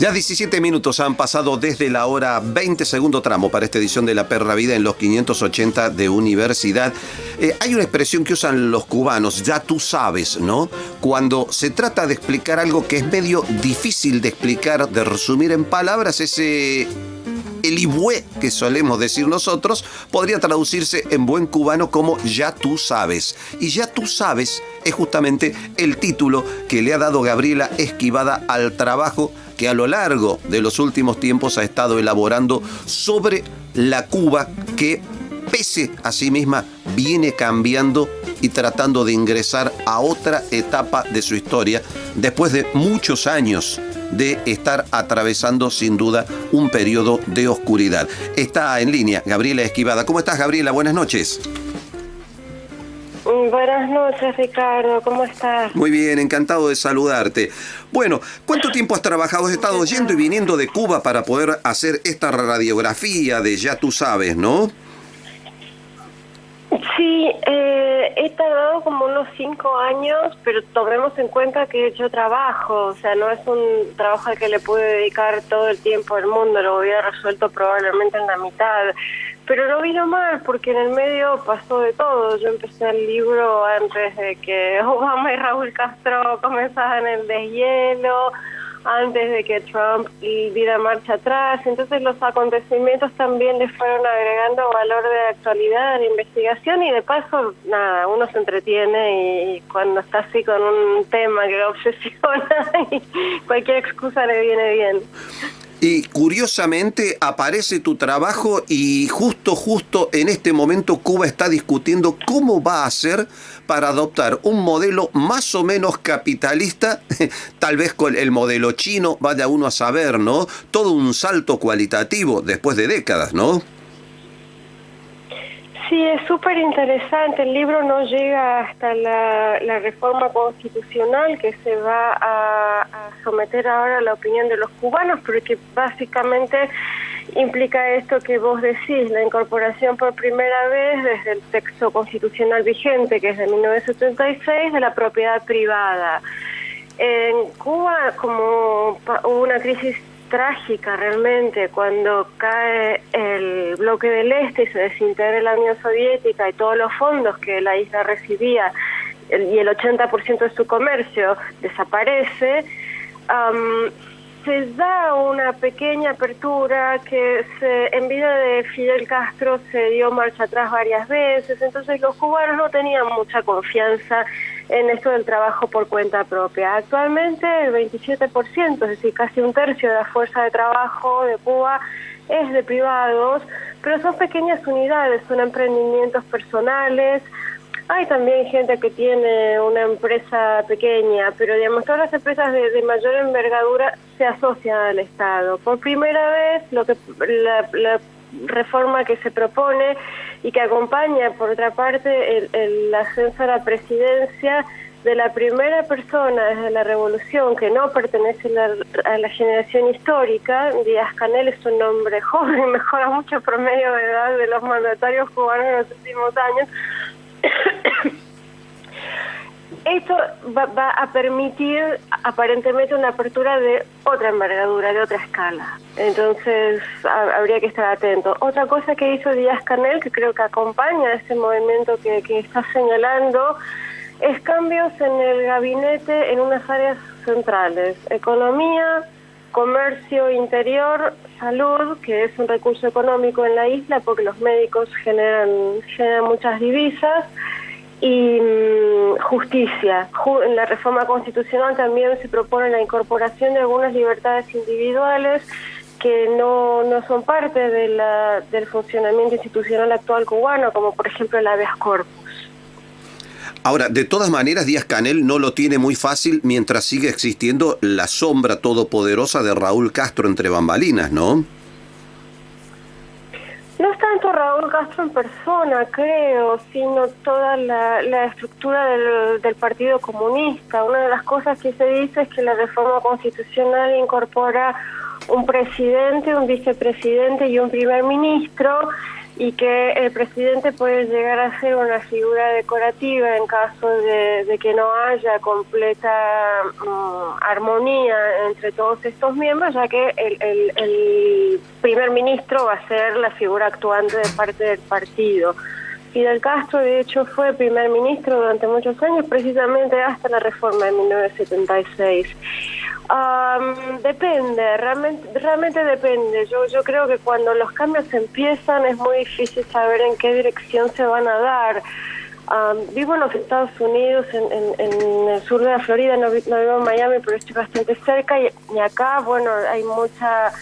Ya 17 minutos han pasado desde la hora 20, segundo tramo para esta edición de La Perra Vida en los 580 de Universidad. Hay una expresión que usan los cubanos, ya tú sabes, ¿no? Cuando se trata de explicar algo que es medio difícil de explicar, de resumir en palabras, ese elibué que solemos decir nosotros, podría traducirse en buen cubano como ya tú sabes. Y ya tú sabes es justamente el título que le ha dado Gabriela Esquivada al trabajo que a lo largo de los últimos tiempos ha estado elaborando sobre la Cuba que, pese a sí misma, viene cambiando y tratando de ingresar a otra etapa de su historia después de muchos años de estar atravesando sin duda un periodo de oscuridad. Está en línea Gabriela Esquivada. ¿Cómo estás, Gabriela? Buenas noches. Buenas noches, Ricardo. ¿Cómo estás? Muy bien, encantado de saludarte. Bueno, ¿cuánto tiempo has trabajado? Has estado yendo y viniendo de Cuba para poder hacer esta radiografía de ya tú sabes, ¿no? Sí, he tardado como unos 5 años, pero tomemos en cuenta que yo trabajo, o sea, no es un trabajo al que le pude dedicar todo el tiempo del mundo, lo hubiera resuelto probablemente en la mitad, pero no vino mal porque en el medio pasó de todo. Yo empecé el libro antes de que Obama y Raúl Castro comenzaran el deshielo, antes de que Trump diera marcha atrás, entonces los acontecimientos también le fueron agregando valor de actualidad, de investigación, y de paso, nada, uno se entretiene y cuando está así con un tema que lo obsesiona, y cualquier excusa le viene bien. Y curiosamente aparece tu trabajo y justo en este momento Cuba está discutiendo cómo va a hacer para adoptar un modelo más o menos capitalista, tal vez con el modelo chino, vaya uno a saber, ¿no? Todo un salto cualitativo después de décadas, ¿no? Sí, es súper interesante. El libro no llega hasta la reforma constitucional que se va a someter ahora a la opinión de los cubanos, pero que básicamente implica esto que vos decís, la incorporación por primera vez desde el texto constitucional vigente, que es de 1976, de la propiedad privada. En Cuba, como hubo una crisis trágica realmente cuando cae el bloque del Este y se desintegra la Unión Soviética y todos los fondos que la isla recibía y el 80% de su comercio desaparece, se da una pequeña apertura que en vida de Fidel Castro se dio marcha atrás varias veces, entonces los cubanos no tenían mucha confianza en esto del trabajo por cuenta propia. Actualmente el 27%, es decir, casi un tercio de la fuerza de trabajo de Cuba es de privados, pero son pequeñas unidades, son emprendimientos personales. Hay también gente que tiene una empresa pequeña, pero digamos todas las empresas de mayor envergadura se asocian al Estado. Por primera vez, la reforma que se propone y que acompaña, por otra parte, el ascenso a la presidencia de la primera persona desde la revolución que no pertenece a la generación histórica. Díaz-Canel es un hombre joven, mejora mucho el promedio de edad de los mandatarios cubanos en los últimos años. Esto va a permitir aparentemente una apertura de otra envergadura, de otra escala. Entonces habría que estar atento. Otra cosa que hizo Díaz-Canel, que creo que acompaña a ese movimiento que está señalando, es cambios en el gabinete en unas áreas centrales: economía, comercio interior, salud, que es un recurso económico en la isla porque los médicos generan muchas divisas, y justicia. En la reforma constitucional también se propone la incorporación de algunas libertades individuales que no son parte del funcionamiento institucional actual cubano, como por ejemplo el habeas corpus. Ahora, de todas maneras, Díaz-Canel no lo tiene muy fácil mientras sigue existiendo la sombra todopoderosa de Raúl Castro entre bambalinas, ¿no? No es tanto Raúl Castro en persona, creo, sino toda la estructura del Partido Comunista. Una de las cosas que se dice es que la reforma constitucional incorpora un presidente, un vicepresidente y un primer ministro, y que el presidente puede llegar a ser una figura decorativa en caso de que no haya completa armonía entre todos estos miembros, ya que el primer ministro va a ser la figura actuante de parte del partido. Fidel Castro, de hecho, fue primer ministro durante muchos años, precisamente hasta la reforma de 1976. Depende, realmente depende. Yo creo que cuando los cambios empiezan es muy difícil saber en qué dirección se van a dar. Vivo en los Estados Unidos, en el sur de la Florida, no vivo en Miami, pero estoy bastante cerca y acá, bueno, hay mucha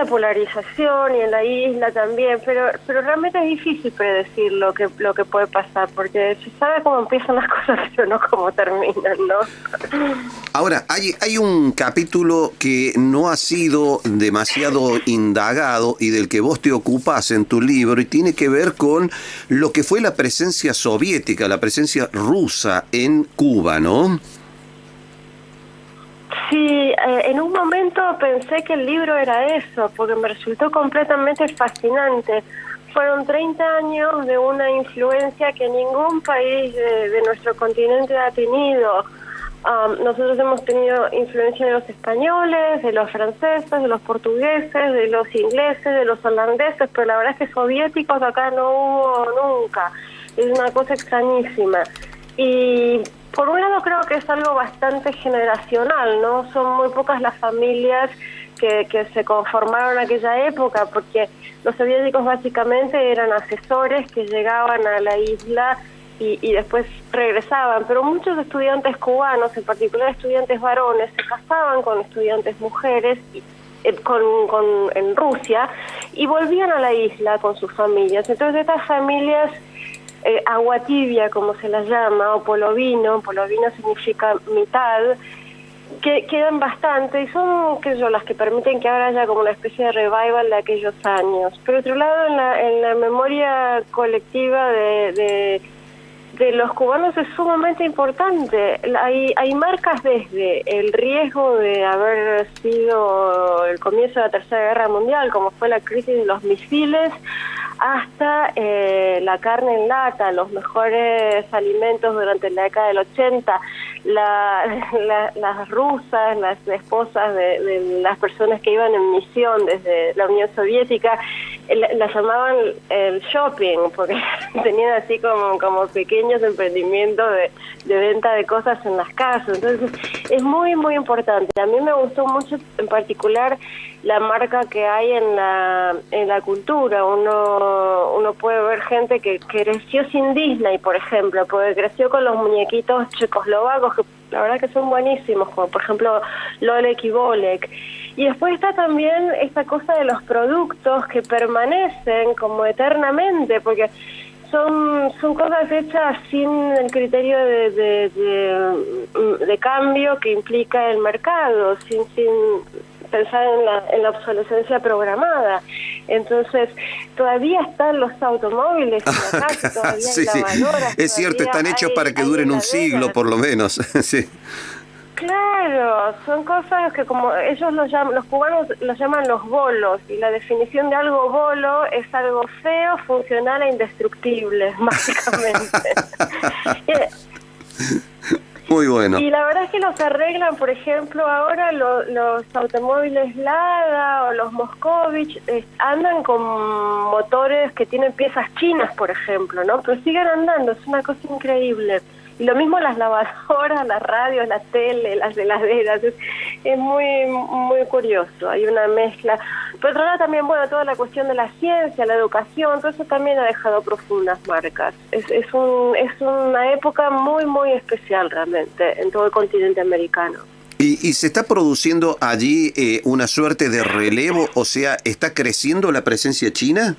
polarización y en la isla también, pero realmente es difícil predecir lo que puede pasar, porque se sabe cómo empiezan las cosas, pero no cómo terminan, ¿no? Ahora, hay un capítulo que no ha sido demasiado indagado y del que vos te ocupás en tu libro, y tiene que ver con lo que fue la presencia soviética, la presencia rusa en Cuba, ¿no? Sí, en un momento pensé que el libro era eso, porque me resultó completamente fascinante. Fueron 30 años de una influencia que ningún país de nuestro continente ha tenido. Nosotros hemos tenido influencia de los españoles, de los franceses, de los portugueses, de los ingleses, de los holandeses, pero la verdad es que soviéticos acá no hubo nunca. Es una cosa extrañísima. Y por un lado creo que es algo bastante generacional, ¿no? Son muy pocas las familias que se conformaron en aquella época, porque los soviéticos básicamente eran asesores que llegaban a la isla y después regresaban, pero muchos estudiantes cubanos, en particular estudiantes varones, se casaban con estudiantes mujeres en Rusia y volvían a la isla con sus familias. Entonces estas familias agua tibia, como se las llama, o polovino significa mitad, que quedan bastante y son las que permiten que ahora haya como una especie de revival de aquellos años. Por otro lado, en la memoria colectiva de los cubanos es sumamente importante. Hay marcas desde el riesgo de haber sido el comienzo de la Tercera Guerra Mundial, como fue la crisis de los misiles, hasta la carne en lata, los mejores alimentos durante la década del 80, las rusas, las esposas de las personas que iban en misión desde la Unión Soviética, las llamaban el shopping, porque tenían así como pequeños emprendimientos de venta de cosas en las casas. Entonces es muy, muy importante. A mí me gustó mucho en particular la marca que hay en la cultura. Uno puede ver gente que creció sin Disney, por ejemplo, porque creció con los muñequitos checoslovacos, que la verdad que son buenísimos, como por ejemplo Lolek y Bolek. Y después está también esta cosa de los productos que permanecen como eternamente, porque son cosas hechas sin el criterio de cambio que implica el mercado, sin pensar en la obsolescencia programada. Entonces, todavía están los automóviles en la calle, todavía sí, hay lavadoras. Es cierto, están hechos para que duren un siglo, por lo menos. Sí. Claro, son cosas que como ellos los cubanos los llaman los bolos, y la definición de algo bolo es algo feo, funcional e indestructible, básicamente. Muy bueno. Y la verdad es que los arreglan, por ejemplo, ahora los automóviles Lada o los Moscovich andan con motores que tienen piezas chinas, por ejemplo, ¿no? Pero siguen andando, es una cosa increíble. Y lo mismo las lavadoras, las radios, la tele, las heladeras, es muy, muy curioso, hay una mezcla. Por otro lado también, bueno, toda la cuestión de la ciencia, la educación, todo eso también ha dejado profundas marcas. Es una época muy, muy especial realmente en todo el continente americano. ¿Y se está produciendo allí una suerte de relevo? O sea, ¿está creciendo la presencia china?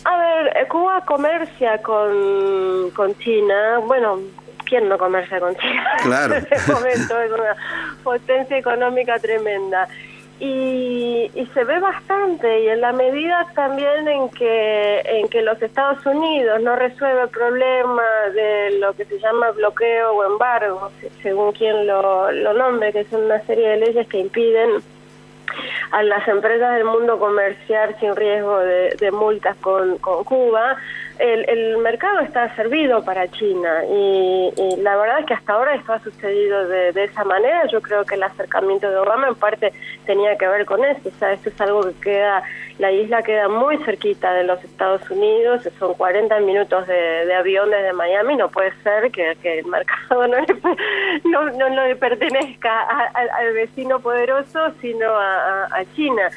A ver, Cuba comercia con China. Bueno, ¿quién no comercia con China? Claro. En este momento es una potencia económica tremenda. Y se ve bastante, y en la medida también en que los Estados Unidos no resuelve el problema de lo que se llama bloqueo o embargo, según quien lo nombre, que son una serie de leyes que impiden a las empresas del mundo comerciar sin riesgo de multas con Cuba, el mercado está servido para China y la verdad es que hasta ahora esto ha sucedido de esa manera. Yo creo que el acercamiento de Obama en parte tenía que ver con eso. O sea, esto es algo que la isla queda muy cerquita de los Estados Unidos, son 40 minutos de avión desde Miami. No puede ser que el mercado no le pertenezca al vecino poderoso, sino a China.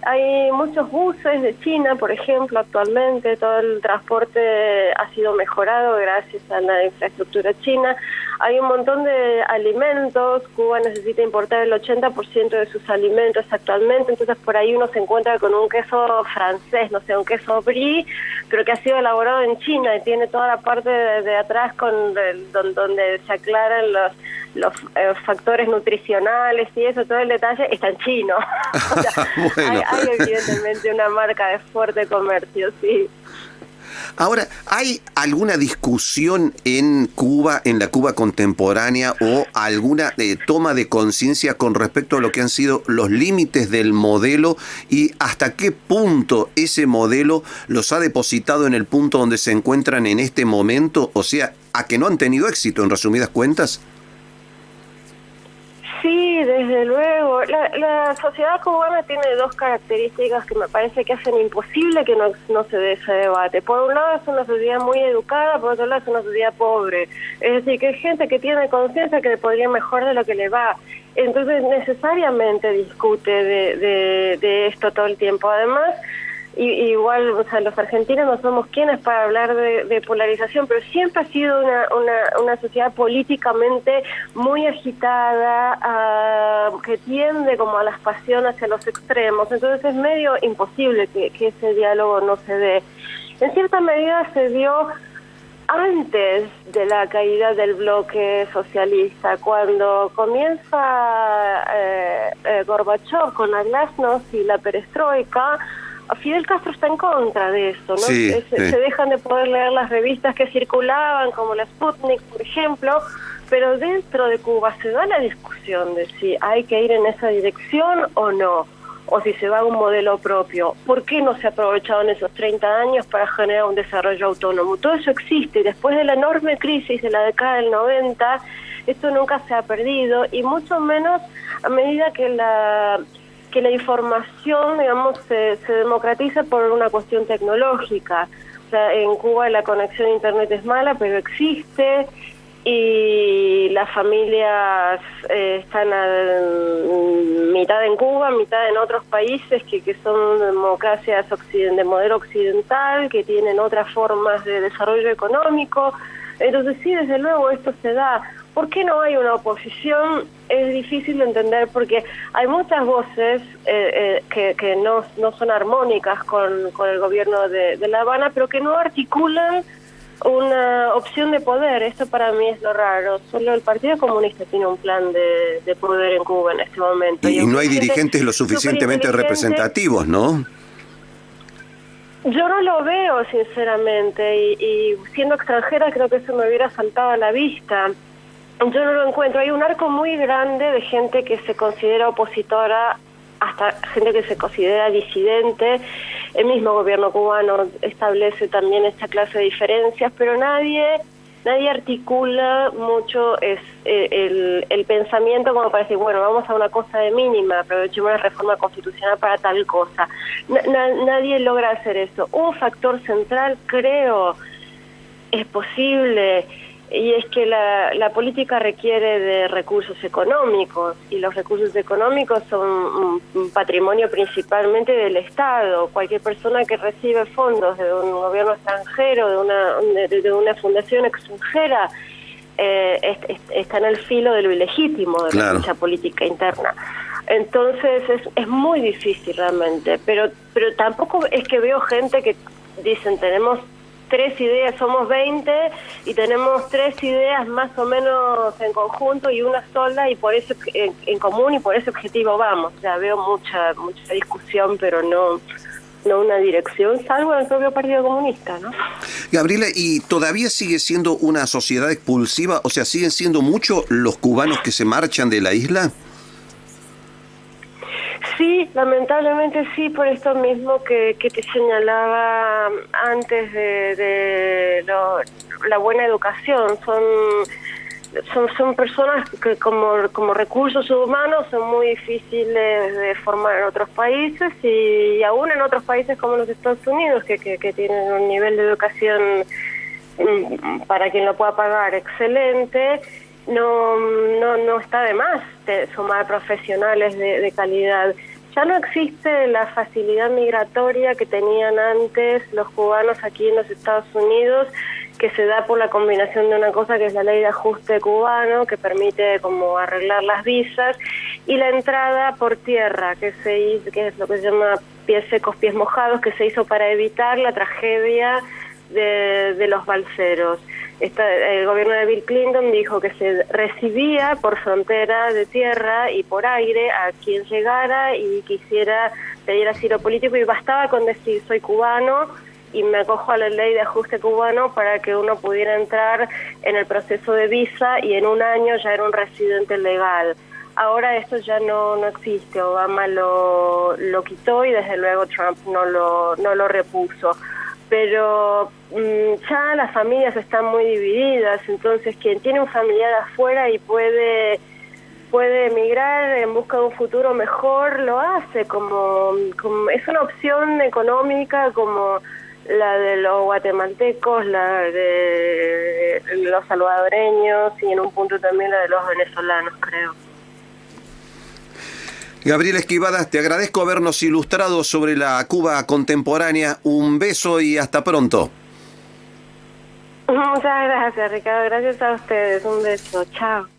Hay muchos buses de China, por ejemplo, actualmente todo el transporte ha sido mejorado gracias a la infraestructura china. Hay un montón de alimentos, Cuba necesita importar el 80% de sus alimentos actualmente, entonces por ahí uno se encuentra con un queso francés, no sé, un queso brie, pero que ha sido elaborado en China y tiene toda la parte de atrás donde se aclaran los factores nutricionales y eso, todo el detalle está en chino. O sea, bueno. hay evidentemente una marca de fuerte comercio, sí. Ahora, ¿hay alguna discusión en Cuba, en la Cuba contemporánea, o alguna toma de conciencia con respecto a lo que han sido los límites del modelo y hasta qué punto ese modelo los ha depositado en el punto donde se encuentran en este momento? O sea, ¿a que no han tenido éxito, en resumidas cuentas? Sí, desde luego. La sociedad cubana tiene dos características que me parece que hacen imposible que no se dé ese debate. Por un lado es una sociedad muy educada, por otro lado es una sociedad pobre. Es decir, que hay gente que tiene conciencia que le podría mejor de lo que le va. Entonces necesariamente discute de esto todo el tiempo. Además, igual, o sea, los argentinos no somos quienes para hablar de polarización, pero siempre ha sido una sociedad políticamente muy agitada, que tiende como a las pasiones hacia los extremos. Entonces es medio imposible que ese diálogo no se dé. En cierta medida se dio antes de la caída del bloque socialista, cuando comienza Gorbachov con la glasnost y la perestroika. Fidel Castro está en contra de eso, ¿no? Sí, se dejan de poder leer las revistas que circulaban, como la Sputnik, por ejemplo, pero dentro de Cuba se da la discusión de si hay que ir en esa dirección o no, o si se va a un modelo propio. ¿Por qué no se ha aprovechado en esos 30 años para generar un desarrollo autónomo? Todo eso existe, y después de la enorme crisis de la década del 90, esto nunca se ha perdido, y mucho menos a medida que la información, digamos, se democratiza por una cuestión tecnológica. O sea, en Cuba la conexión a Internet es mala, pero existe, y las familias están mitad en Cuba, mitad en otros países que son democracias de modelo occidental, que tienen otras formas de desarrollo económico. Entonces sí, desde luego esto se da. ¿Por qué no hay una oposición? Es difícil de entender porque hay muchas voces que no son armónicas con el gobierno de La Habana, pero que no articulan una opción de poder. Esto para mí es lo raro. Solo el Partido Comunista tiene un plan de poder en Cuba en este momento. Y no hay dirigentes lo suficientemente representativos, ¿no? Yo no lo veo, sinceramente, y siendo extranjera creo que eso me hubiera saltado a la vista. Yo no lo encuentro. Hay un arco muy grande de gente que se considera opositora, hasta gente que se considera disidente. El mismo gobierno cubano establece también esta clase de diferencias, pero nadie articula mucho el pensamiento como para decir, bueno, vamos a una cosa de mínima, aprovechemos la reforma constitucional para tal cosa. Nadie logra hacer eso. Un factor central, creo, es posible, y es que la política requiere de recursos económicos, y los recursos económicos son un patrimonio principalmente del Estado. Cualquier persona que recibe fondos de un gobierno extranjero, de una fundación extranjera, está en el filo de lo ilegítimo de la lucha política interna. Entonces es muy difícil realmente, pero tampoco es que veo gente que dicen tenemos 3 ideas, somos 20 y tenemos 3 ideas más o menos en conjunto y una sola y por eso en común, y por ese objetivo vamos. O sea, veo mucha discusión, pero no una dirección, salvo en el propio Partido Comunista, ¿no? Gabriela, ¿y todavía sigue siendo una sociedad expulsiva? O sea, ¿siguen siendo muchos los cubanos que se marchan de la isla? Sí, lamentablemente sí, por esto mismo que te señalaba antes la buena educación. Son personas que como recursos humanos son muy difíciles de formar en otros países y aún en otros países como los Estados Unidos, que tienen un nivel de educación para quien lo pueda pagar excelente. No está de más sumar profesionales de calidad. Ya no existe la facilidad migratoria que tenían antes los cubanos aquí en los Estados Unidos, que se da por la combinación de una cosa que es la ley de ajuste cubano, que permite como arreglar las visas, y la entrada por tierra, que es lo que se llama pies secos, pies mojados, que se hizo para evitar la tragedia de los balseros. El gobierno de Bill Clinton dijo que se recibía por frontera de tierra y por aire a quien llegara y quisiera pedir asilo político, y bastaba con decir soy cubano y me acojo a la ley de ajuste cubano para que uno pudiera entrar en el proceso de visa y en un año ya era un residente legal. Ahora esto ya no existe. Obama lo quitó y desde luego Trump no lo repuso. Pero ya las familias están muy divididas, entonces quien tiene un familiar afuera y puede emigrar en busca de un futuro mejor, lo hace, como es una opción económica como la de los guatemaltecos, la de los salvadoreños y en un punto también la de los venezolanos, creo. Gabriela Esquivadas, te agradezco habernos ilustrado sobre la Cuba contemporánea. Un beso y hasta pronto. Muchas gracias, Ricardo. Gracias a ustedes. Un beso. Chao.